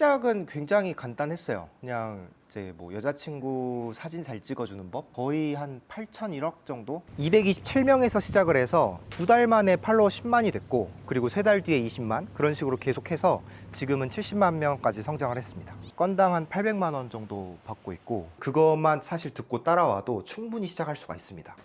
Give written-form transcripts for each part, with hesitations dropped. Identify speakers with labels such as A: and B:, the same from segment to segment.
A: 시작은 굉장히 간단했어요. 그냥 이제 뭐 여자친구 사진 잘 찍어주는 법 거의 한 8,001억 정도? 227명에서 시작을 해서 2달 만에 팔로워 10만이 됐고, 그리고 3달 뒤에 20만, 그런 식으로 계속해서 지금은 70만 명까지 성장을 했습니다. 건당 한 800만 원 정도 받고 있고, 그것만 사실 듣고 따라와도 충분히 시작할 수가 있습니다.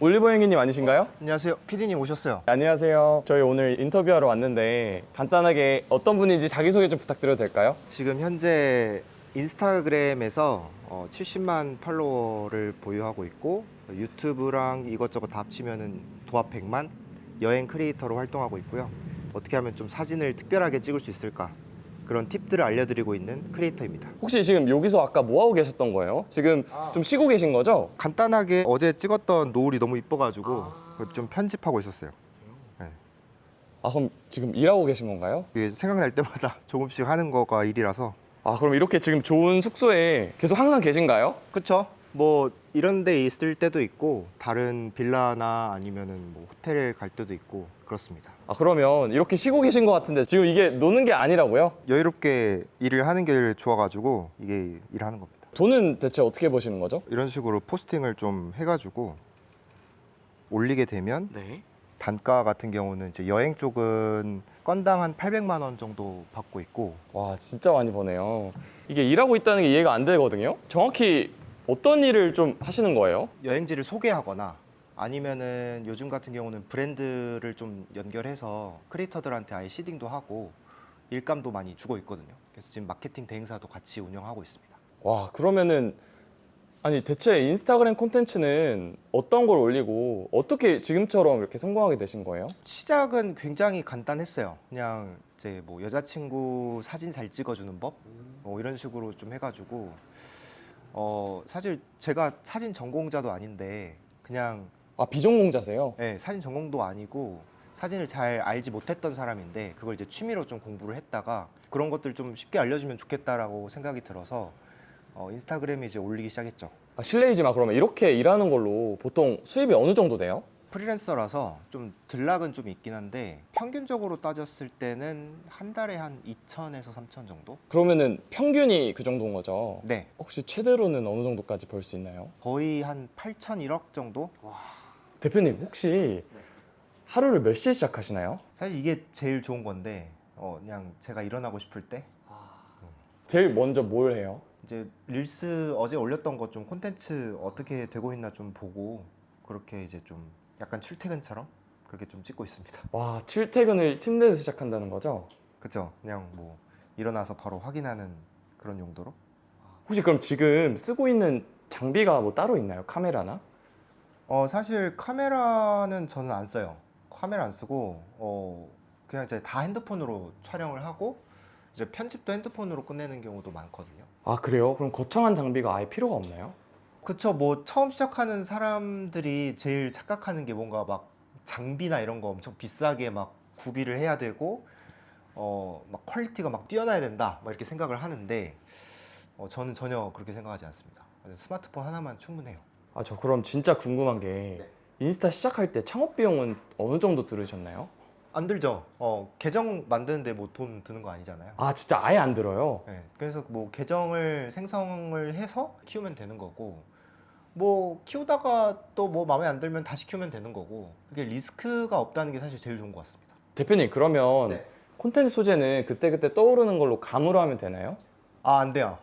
B: 올리버 행기님 아니신가요?
A: 안녕하세요, PD님 오셨어요.
B: 안녕하세요. 저희 오늘 인터뷰하러 왔는데 간단하게 어떤 분인지 자기소개 좀 부탁드려도 될까요?
A: 지금 현재 인스타그램에서 70만 팔로워를 보유하고 있고, 유튜브랑 이것저것 다 합치면은 도합 100만 여행 크리에이터로 활동하고 있고요. 어떻게 하면 좀 사진을 특별하게 찍을 수 있을까, 그런 팁들을 알려드리고 있는 크리에이터입니다.
B: 혹시 지금 여기서 아까 뭐 하고 계셨던 거예요? 지금 좀 쉬고 계신 거죠?
A: 간단하게 어제 찍었던 노을이 너무 이뻐가지고 그걸 좀 편집하고 있었어요.
B: 그럼 지금 일하고 계신 건가요?
A: 이게 생각날 때마다 조금씩 하는 거가 일이라서.
B: 그럼 이렇게 지금 좋은 숙소에 계속 항상 계신가요?
A: 그쵸? 뭐 이런 데 있을 때도 있고, 다른 빌라나 아니면은 뭐 호텔에 갈 때도 있고 그렇습니다.
B: 그러면 이렇게 쉬고 계신 것 같은데 지금 이게 노는 게 아니라고요?
A: 여유롭게 일을 하는 게 좋아가지고 이게 일하는 겁니다.
B: 돈은 대체 어떻게 버시는 거죠?
A: 이런 식으로 포스팅을 좀 해가지고 올리게 되면
B: 네.
A: 단가 같은 경우는 이제 여행 쪽은 건당 한 800만 원 정도 받고 있고.
B: 와, 진짜 많이 버네요. 이게 일하고 있다는 게 이해가 안 되거든요. 정확히 어떤 일을 좀 하시는 거예요?
A: 여행지를 소개하거나 아니면은 요즘 같은 경우는 브랜드를 좀 연결해서 크리에이터들한테 아예 시딩도 하고 일감도 많이 주고 있거든요. 그래서 지금 마케팅 대행사도 같이 운영하고 있습니다.
B: 와, 그러면은 대체 인스타그램 콘텐츠는 어떤 걸 올리고 어떻게 지금처럼 이렇게 성공하게 되신 거예요?
A: 시작은 굉장히 간단했어요. 그냥 이제 뭐 여자친구 사진 잘 찍어주는 법 이런 식으로 좀 해가지고 사실 제가 사진 전공자도 아닌데 그냥
B: 비전공자세요?
A: 사진 전공도 아니고 사진을 잘 알지 못했던 사람인데 그걸 이제 취미로 좀 공부를 했다가 그런 것들 좀 쉽게 알려주면 좋겠다라고 생각이 들어서 인스타그램에 이제 올리기 시작했죠.
B: 실례이지만 그러면 이렇게 일하는 걸로 보통 수입이 어느 정도 돼요?
A: 프리랜서라서 좀 들락은 좀 있긴 한데 평균적으로 따졌을 때는 한 달에 한 2천에서 3천 정도?
B: 그러면은 평균이 그 정도인 거죠?
A: 네,
B: 혹시 최대로는 어느 정도까지 벌 수 있나요?
A: 거의 한 8,001억 정도?
B: 대표님 혹시 하루를 몇 시에 시작하시나요?
A: 사실 이게 제일 좋은 건데 그냥 제가 일어나고 싶을 때
B: 제일 먼저 뭘 해요?
A: 이제 릴스 어제 올렸던 거 좀 콘텐츠 어떻게 되고 있나 좀 보고, 그렇게 이제 좀 약간 출퇴근처럼 그렇게 좀 찍고 있습니다.
B: 와, 출퇴근을 침대에서 시작한다는 거죠?
A: 그죠? 그냥 뭐 일어나서 바로 확인하는 그런 용도로.
B: 혹시 그럼 지금 쓰고 있는 장비가 뭐 따로 있나요? 카메라나?
A: 사실 카메라는 저는 안 써요. 카메라 안 쓰고 그냥 이제 다 핸드폰으로 촬영을 하고 이제 편집도 핸드폰으로 끝내는 경우도 많거든요.
B: 그래요? 그럼 거창한 장비가 아예 필요가 없나요?
A: 그쵸. 뭐 처음 시작하는 사람들이 제일 착각하는 게 뭔가 막 장비나 이런 거 엄청 비싸게 막 구비를 해야 되고 막 퀄리티가 막 뛰어나야 된다 막 이렇게 생각을 하는데 저는 전혀 그렇게 생각하지 않습니다. 스마트폰 하나만 충분해요.
B: 저 그럼 진짜 궁금한 게
A: 네.
B: 인스타 시작할 때 창업 비용은 어느 정도 들으셨나요?
A: 안 들죠. 계정 만드는데 뭐 돈 드는 거 아니잖아요.
B: 진짜 아예 안 들어요?
A: 네, 그래서 뭐 계정을 생성을 해서 키우면 되는 거고, 뭐 키우다가 또 뭐 마음에 안 들면 다시 키우면 되는 거고, 그게 리스크가 없다는 게 사실 제일 좋은 것 같습니다.
B: 대표님 그러면
A: 네.
B: 콘텐츠 소재는 그때그때 떠오르는 걸로 감으로 하면 되나요?
A: 안 돼요.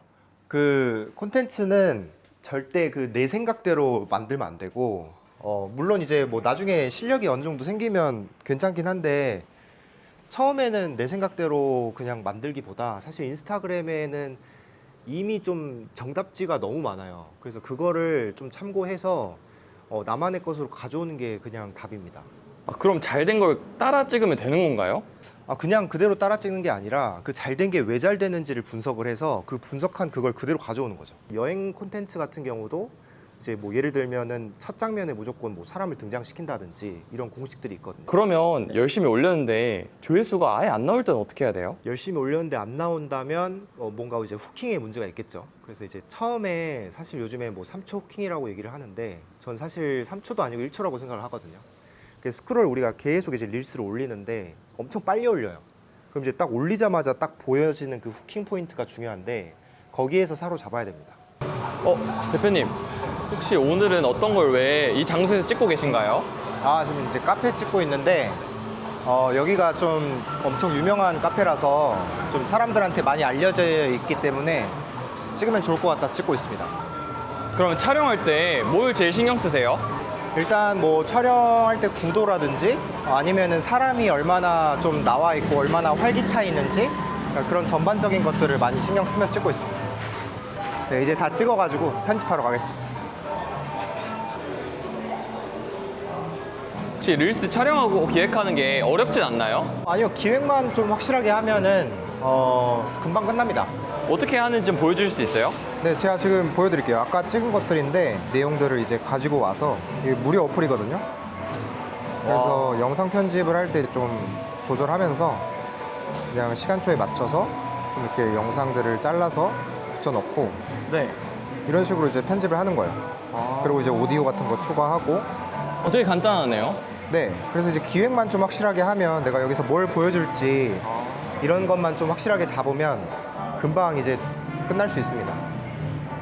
A: 그 콘텐츠는 절대 그 내 생각대로 만들면 안 되고, 물론 이제 뭐 나중에 실력이 어느 정도 생기면 괜찮긴 한데 처음에는 내 생각대로 그냥 만들기보다 사실 인스타그램에는 이미 좀 정답지가 너무 많아요. 그래서 그거를 좀 참고해서 나만의 것으로 가져오는 게 그냥 답입니다.
B: 그럼 잘 된 걸 따라 찍으면 되는 건가요?
A: 그냥 그대로 따라 찍는 게 아니라 그 잘 된 게 왜 잘 되는지를 분석을 해서 그 분석한 그걸 그대로 가져오는 거죠. 여행 콘텐츠 같은 경우도 이제 뭐 예를 들면은 첫 장면에 무조건 뭐 사람을 등장시킨다든지 이런 공식들이 있거든요.
B: 그러면 열심히 올렸는데 조회수가 아예 안 나올 때는 어떻게 해야 돼요?
A: 열심히 올렸는데 안 나온다면 뭔가 이제 후킹에 문제가 있겠죠. 그래서 이제 처음에 사실 요즘에 뭐 3초 후킹이라고 얘기를 하는데 전 사실 3초도 아니고 1초라고 생각을 하거든요. 스크롤 우리가 계속 이제 릴스를 올리는데 엄청 빨리 올려요. 그럼 이제 딱 올리자마자 딱 보여지는 그 후킹 포인트가 중요한데 거기에서 사로잡아야 됩니다.
B: 대표님, 혹시 오늘은 어떤 걸 왜 이 장소에서 찍고 계신가요?
A: 지금 이제 카페 찍고 있는데 여기가 좀 엄청 유명한 카페라서 좀 사람들한테 많이 알려져 있기 때문에 찍으면 좋을 것 같아서 찍고 있습니다.
B: 그러면 촬영할 때 뭘 제일 신경 쓰세요?
A: 일단 뭐 촬영할 때 구도라든지 아니면은 사람이 얼마나 좀 나와 있고 얼마나 활기차 있는지 그런 전반적인 것들을 많이 신경 쓰면서 찍고 있습니다. 네, 이제 다 찍어가지고 편집하러 가겠습니다.
B: 혹시 릴스 촬영하고 기획하는 게 어렵진 않나요?
A: 아니요, 기획만 좀 확실하게 하면은 금방 끝납니다.
B: 어떻게 하는지 좀 보여줄 수 있어요?
A: 네, 제가 지금 보여드릴게요. 아까 찍은 것들인데 내용들을 이제 가지고 와서 이게 무료 어플이거든요. 그래서 영상 편집을 할 때 좀 조절하면서 그냥 시간초에 맞춰서 좀 이렇게 영상들을 잘라서 붙여넣고
B: 네.
A: 이런 식으로 이제 편집을 하는 거예요. 그리고 이제 오디오 같은 거 추가하고
B: 되게 간단하네요.
A: 네, 그래서 이제 기획만 좀 확실하게 하면 내가 여기서 뭘 보여줄지 이런 것만 좀 확실하게 잡으면 금방 이제 끝날 수 있습니다.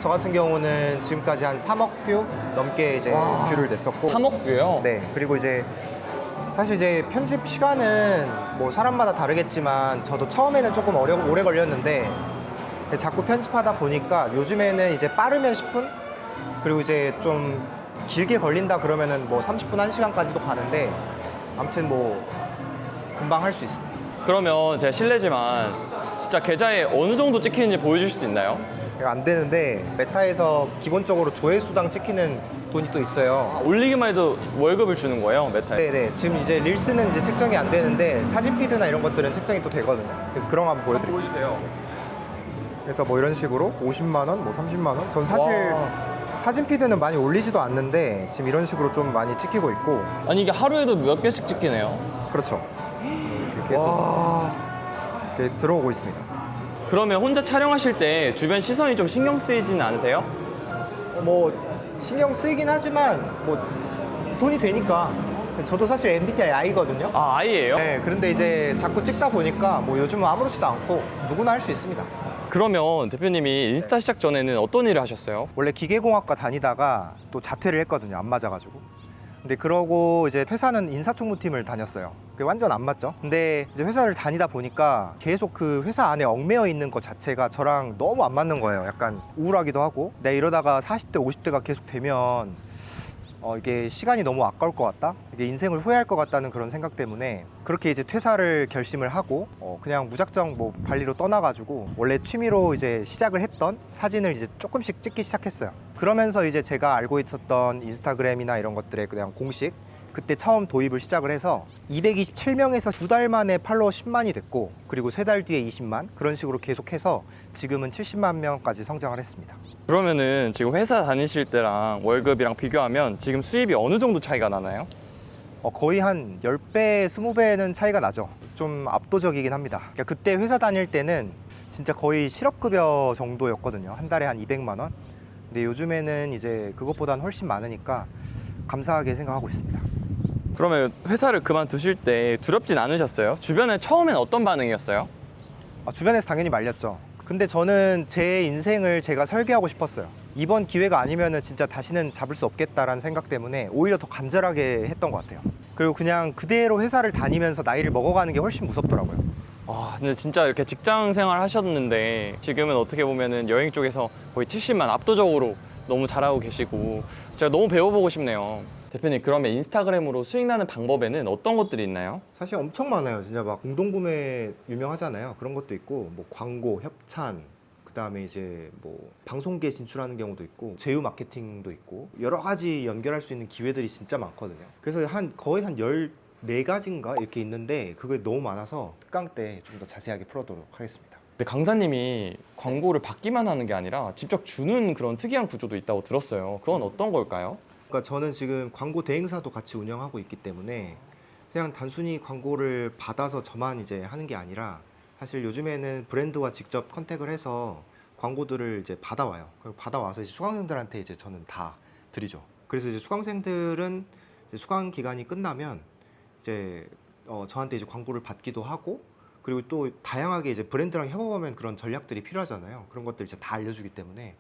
A: 저 같은 경우는 지금까지 한 3억 뷰 넘게 이제 뷰를 냈었고
B: 3억 뷰요?
A: 네, 그리고 이제 사실 이제 편집 시간은 뭐 사람마다 다르겠지만 저도 처음에는 조금 오래 걸렸는데 자꾸 편집하다 보니까 요즘에는 이제 빠르면 10분 그리고 이제 좀 길게 걸린다 그러면은 뭐 30분, 1시간까지도 가는데 아무튼 뭐 금방 할 수 있습니다.
B: 그러면 제가 실례지만 진짜 계좌에 어느 정도 찍히는지 보여줄 수 있나요?
A: 이거 안 되는데 메타에서 기본적으로 조회수당 찍히는 돈이 또 있어요.
B: 올리기만 해도 월급을 주는 거예요, 메타에?
A: 네네. 지금 이제 릴스는 이제 책정이 안 되는데 사진 피드나 이런 것들은 책정이 또 되거든요. 그래서 그런 거 한번 보여드릴게요.
B: 보여주세요.
A: 그래서 뭐 이런 식으로 50만 원, 뭐 30만 원. 전 사실 사진 피드는 많이 올리지도 않는데 지금 이런 식으로 좀 많이 찍히고 있고.
B: 아니 이게 하루에도 몇 개씩 찍히네요.
A: 그렇죠. 이렇게 계속 이렇게 들어오고 있습니다.
B: 그러면 혼자 촬영하실 때 주변 시선이 좀 신경 쓰이지는 않으세요?
A: 뭐 신경 쓰이긴 하지만 뭐 돈이 되니까. 저도 사실 MBTI I거든요.
B: 아, 아이예요?
A: 네, 그런데 이제 자꾸 찍다 보니까 뭐 요즘은 아무렇지도 않고 누구나 할 수 있습니다.
B: 그러면 대표님이 인스타 시작 전에는 어떤 일을 하셨어요?
A: 원래 기계공학과 다니다가 또 자퇴를 했거든요. 안 맞아가지고. 근데 그러고 이제 회사는 인사총무팀을 다녔어요. 그게 완전 안 맞죠. 근데 이제 회사를 다니다 보니까 계속 그 회사 안에 얽매여 있는 것 자체가 저랑 너무 안 맞는 거예요. 약간 우울하기도 하고 내가 이러다가 40대, 50대가 계속 되면 이게 시간이 너무 아까울 것 같다? 이게 인생을 후회할 것 같다는 그런 생각 때문에 그렇게 이제 퇴사를 결심을 하고 그냥 무작정 뭐 발리로 떠나가지고 원래 취미로 이제 시작을 했던 사진을 이제 조금씩 찍기 시작했어요. 그러면서 이제 제가 알고 있었던 인스타그램이나 이런 것들에 그냥 공식 그때 처음 도입을 시작을 해서 227명에서 2달 만에 팔로워 10만이 됐고 그리고 3달 뒤에 20만 그런 식으로 계속해서 지금은 70만 명까지 성장을 했습니다.
B: 그러면은 지금 회사 다니실 때랑 월급이랑 비교하면 지금 수입이 어느 정도 차이가 나나요?
A: 거의 한 10배, 20배는 차이가 나죠. 좀 압도적이긴 합니다. 그러니까 그때 회사 다닐 때는 진짜 거의 실업급여 정도였거든요. 한 달에 한 200만 원. 근데 요즘에는 이제 그것보다는 훨씬 많으니까 감사하게 생각하고 있습니다.
B: 그러면 회사를 그만두실 때 두렵진 않으셨어요? 주변에 처음엔 어떤 반응이었어요?
A: 주변에서 당연히 말렸죠. 근데 저는 제 인생을 제가 설계하고 싶었어요. 이번 기회가 아니면은 진짜 다시는 잡을 수 없겠다라는 생각 때문에 오히려 더 간절하게 했던 것 같아요. 그리고 그냥 그대로 회사를 다니면서 나이를 먹어가는 게 훨씬 무섭더라고요.
B: 근데 진짜 이렇게 직장 생활 하셨는데 지금은 어떻게 보면은 여행 쪽에서 거의 70만 압도적으로 너무 잘하고 계시고 제가 너무 배워보고 싶네요. 대표님, 그러면 인스타그램으로 수익 나는 방법에는 어떤 것들이 있나요?
A: 사실 엄청 많아요. 진짜 막 공동구매 유명하잖아요. 그런 것도 있고 뭐 광고, 협찬, 그다음에 이제 뭐 방송계 진출하는 경우도 있고 제휴 마케팅도 있고 여러 가지 연결할 수 있는 기회들이 진짜 많거든요. 그래서 거의 한 14가지인가 이렇게 있는데 그게 너무 많아서 특강 때 좀 더 자세하게 풀어도록 하겠습니다.
B: 근데 강사님이 광고를 받기만 하는 게 아니라 직접 주는 그런 특이한 구조도 있다고 들었어요. 그건 어떤 걸까요?
A: 그러니까 저는 지금 광고 대행사도 같이 운영하고 있기 때문에 그냥 단순히 광고를 받아서 저만 이제 하는 게 아니라 사실 요즘에는 브랜드와 직접 컨택을 해서 광고들을 이제 받아와요. 그리고 받아와서 이제 수강생들한테 이제 저는 다 드리죠. 그래서 이제 수강생들은 이제 수강 기간이 끝나면 이제 저한테 이제 광고를 받기도 하고 그리고 또 다양하게 이제 브랜드랑 협업하면 그런 전략들이 필요하잖아요. 그런 것들 이제 다 알려주기 때문에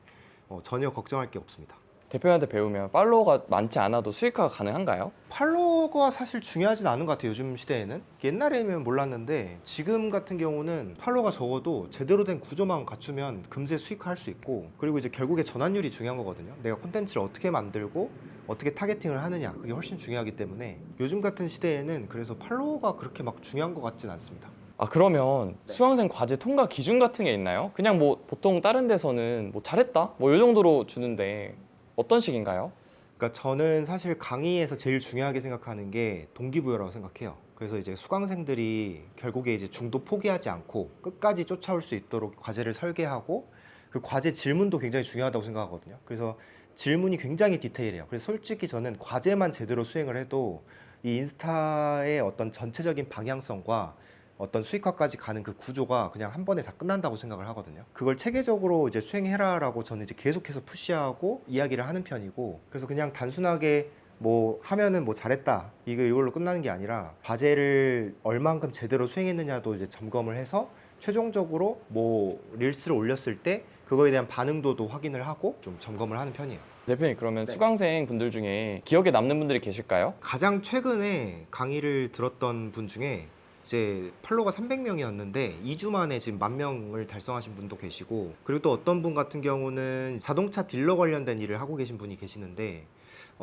A: 전혀 걱정할 게 없습니다.
B: 대표님한테 배우면 팔로워가 많지 않아도 수익화가 가능한가요?
A: 팔로워가 사실 중요하진 않은 것 같아요. 요즘 시대에는. 옛날에는 몰랐는데 지금 같은 경우는 팔로워가 적어도 제대로 된 구조만 갖추면 금세 수익화할 수 있고, 그리고 이제 결국에 전환율이 중요한 거거든요. 내가 콘텐츠를 어떻게 만들고 어떻게 타겟팅을 하느냐, 그게 훨씬 중요하기 때문에 요즘 같은 시대에는 그래서 팔로워가 그렇게 막 중요한 것 같진 않습니다.
B: 아, 그러면 수강생 과제 통과 기준 같은 게 있나요? 그냥 뭐 보통 다른 데서는 뭐 잘했다 뭐 이 정도로 주는데 어떤 식인가요?
A: 그러니까 저는 사실 강의에서 제일 중요하게 생각하는 게 동기부여라고 생각해요. 그래서 이제 수강생들이 결국에 이제 중도 포기하지 않고 끝까지 쫓아올 수 있도록 과제를 설계하고, 그 과제 질문도 굉장히 중요하다고 생각하거든요. 그래서 질문이 굉장히 디테일해요. 그래서 솔직히 저는 과제만 제대로 수행을 해도 이 인스타의 어떤 전체적인 방향성과 어떤 수익화까지 가는 그 구조가 그냥 한 번에 다 끝난다고 생각을 하거든요. 그걸 체계적으로 이제 수행해라라고 저는 이제 계속해서 푸시하고 이야기를 하는 편이고, 그래서 그냥 단순하게 뭐 하면은 뭐 잘했다 이걸로 끝나는 게 아니라 과제를 얼만큼 제대로 수행했느냐도 이제 점검을 해서 최종적으로 뭐 릴스를 올렸을 때 그거에 대한 반응도도 확인을 하고 좀 점검을 하는 편이에요.
B: 대표님, 그러면
A: 네.
B: 수강생 분들 중에 기억에 남는 분들이 계실까요?
A: 가장 최근에 강의를 들었던 분 중에 이제 팔로워가 300명이었는데 2주 만에 지금 10,000명을 달성하신 분도 계시고, 그리고 또 어떤 분 같은 경우는 자동차 딜러 관련된 일을 하고 계신 분이 계시는데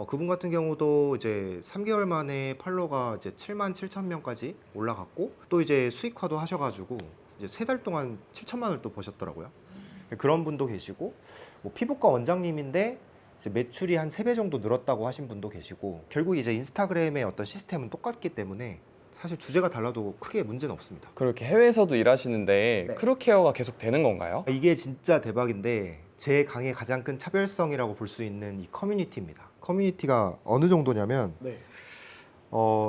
A: 그분 같은 경우도 이제 3개월 만에 팔로워가 이제 77,000명까지 올라갔고, 또 이제 수익화도 하셔가지고 이제 3달 동안 7천만 원을 또 버셨더라고요. 그런 분도 계시고, 뭐 피부과 원장님인데 이제 매출이 한 3배 정도 늘었다고 하신 분도 계시고, 결국 이제 인스타그램의 어떤 시스템은 똑같기 때문에 사실 주제가 달라도 크게 문제는 없습니다.
B: 그렇게 해외에서도 일하시는데
A: 네.
B: 크루케어가 계속 되는 건가요?
A: 이게 진짜 대박인데 제 강의 가장 큰 차별성이라고 볼 수 있는 이 커뮤니티입니다. 커뮤니티가 어느 정도냐면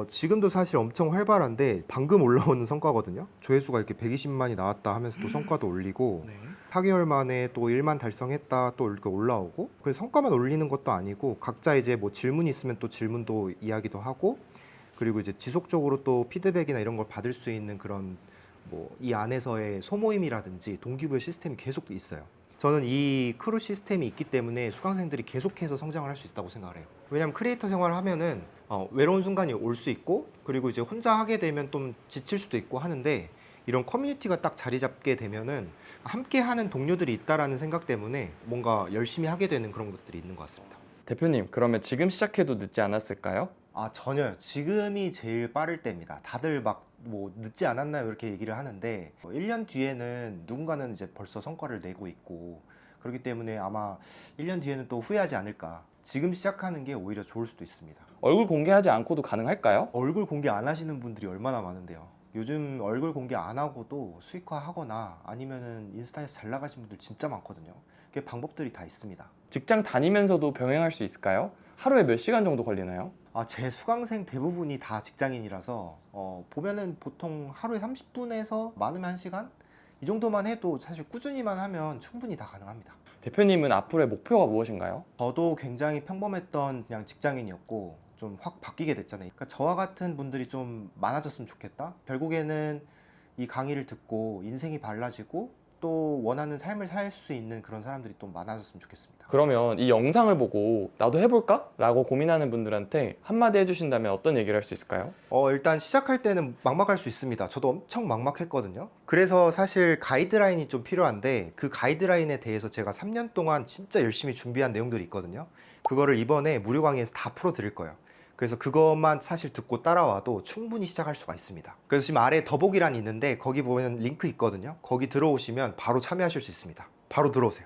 A: 지금도 사실 엄청 활발한데 방금 올라온 성과거든요. 조회수가 이렇게 120만이 나왔다 하면서 또 성과도 올리고, 4개월 만에 또 1만 달성했다 또 이렇게 올라오고, 그래서 성과만 올리는 것도 아니고 각자 이제 뭐 질문이 있으면 또 질문도 이야기도 하고, 그리고 이제 지속적으로 또 피드백이나 이런 걸 받을 수 있는 그런 뭐 이 안에서의 소모임이라든지 동기부여 시스템이 계속 있어요. 저는 이 크루 시스템이 있기 때문에 수강생들이 계속해서 성장을 할 수 있다고 생각을 해요. 왜냐하면 크리에이터 생활을 하면은 외로운 순간이 올 수 있고, 그리고 이제 혼자 하게 되면 좀 지칠 수도 있고 하는데, 이런 커뮤니티가 딱 자리 잡게 되면은 함께 하는 동료들이 있다라는 생각 때문에 뭔가 열심히 하게 되는 그런 것들이 있는 것 같습니다.
B: 대표님, 그러면 지금 시작해도 늦지 않았을까요?
A: 전혀요. 지금이 제일 빠를 때입니다. 다들 막 뭐 늦지 않았나요? 이렇게 얘기를 하는데 1년 뒤에는 누군가는 이제 벌써 성과를 내고 있고, 그렇기 때문에 아마 1년 뒤에는 또 후회하지 않을까. 지금 시작하는 게 오히려 좋을 수도 있습니다.
B: 얼굴 공개하지 않고도 가능할까요?
A: 얼굴 공개 안 하시는 분들이 얼마나 많은데요. 요즘 얼굴 공개 안 하고도 수익화 하거나 아니면은 인스타에서 잘 나가신 분들 진짜 많거든요. 그게 방법들이 다 있습니다.
B: 직장 다니면서도 병행할 수 있을까요? 하루에 몇 시간 정도 걸리나요?
A: 제 수강생 대부분이 다 직장인이라서 보면은 보통 하루에 30분에서 많으면 1시간? 이 정도만 해도 사실 꾸준히만 하면 충분히 다 가능합니다.
B: 대표님은 앞으로의 목표가 무엇인가요?
A: 저도 굉장히 평범했던 그냥 직장인이었고 좀 확 바뀌게 됐잖아요. 그러니까 저와 같은 분들이 좀 많아졌으면 좋겠다. 결국에는 이 강의를 듣고 인생이 달라지고 또 원하는 삶을 살 수 있는 그런 사람들이 또 많아졌으면 좋겠습니다.
B: 그러면 이 영상을 보고 나도 해볼까? 라고 고민하는 분들한테 한마디 해주신다면 어떤 얘기를 할 수 있을까요?
A: 일단 시작할 때는 막막할 수 있습니다. 저도 엄청 막막했거든요. 그래서 사실 가이드라인이 좀 필요한데, 그 가이드라인에 대해서 제가 3년 동안 진짜 열심히 준비한 내용들이 있거든요. 그거를 이번에 무료 강의에서 다 풀어드릴 거예요. 그래서 그것만 사실 듣고 따라와도 충분히 시작할 수가 있습니다. 그래서 지금 아래 더보기란이 있는데 거기 보면 링크 있거든요. 거기 들어오시면 바로 참여하실 수 있습니다. 바로 들어오세요.